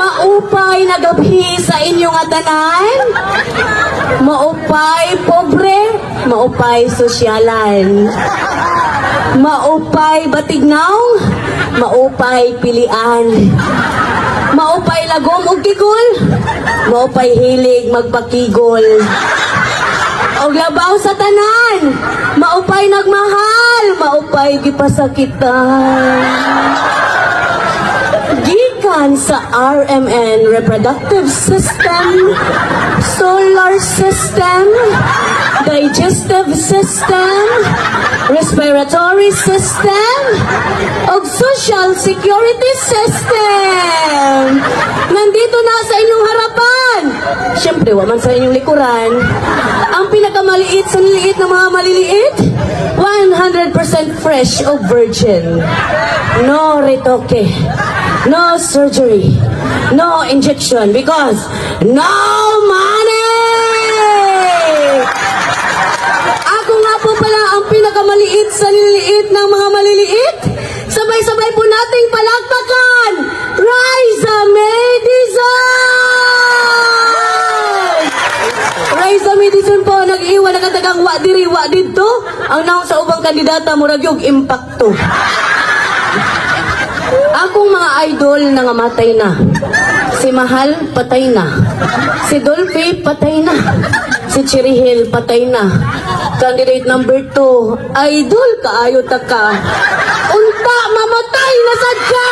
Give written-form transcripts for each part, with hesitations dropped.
Maupay nagabhi sa inyong atanan. Maupay pobre, maupay sosyalan. Maupay batignaw, maupay pilian. Maupay lagom og kikol, maupay hilig magpakigol. Og labaw sa tanan, maupay nagmahal, maupay gipasakitan. Gikan sa RMN Reproductive System, Solar System, Digestive System, Respiratory System, og Social Security System. Nandito na sa inyong harapan. Siyempre, waman sa inyong likuran. Ang pinakamaliit sa niliit ng mga maliliit, 100% fresh o virgin. No retoke. No surgery. No injection because no money! Ako nga po pala ang pinakamaliit sa nililiit ng mga maliliit. Sabay-sabay po nating palakpakan. Raisa Medicine! Raisa Medicine po, nag-iwan na katagang wa diri wa dito. Ang naong sa ubang kandidata, murag yung impacto. Akong mga idol na ngamatay na. Si Mahal, patay na. Si Dolphy, patay na. Si Chirihil, patay na. Candidate number 2, idol kaayo ta ka. Unta, mamatay na sad ka!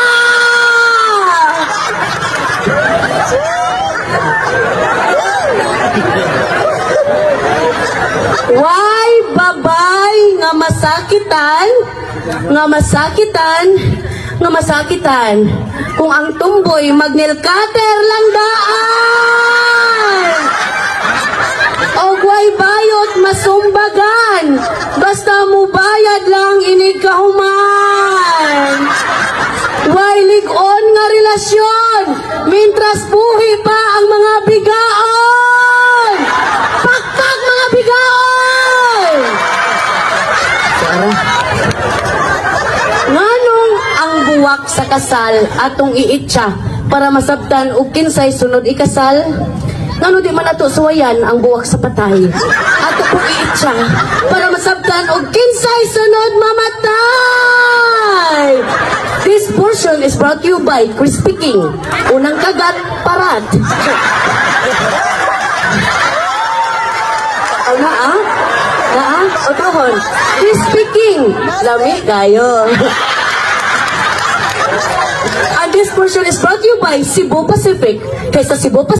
Why babay nga masakitan, nga masakitan, nga masakitan kung ang tumboy mag-nail cutter lang daan. Og way bayot masumbagan basta mo bayad lang inikahuman. Way lig-on nga relasyon mintras buhi pa ang mga bigaon. Pakpak mga bigaon. Nganong ang buwak sa kasal atong iitsa para masabtan og kinsay sunod ikasal? Ngano di man ato suwayan ang buwak sa patay? Ato pong iitsa para masabtan og kinsay sunod mamatay. This portion is brought to you by Crispy King. Unang kagat, parat. Ano Otohon. Crispy King. Lami kayo. And this portion is brought to you by Cebu Pacific. Kaysa Cebu Pacific.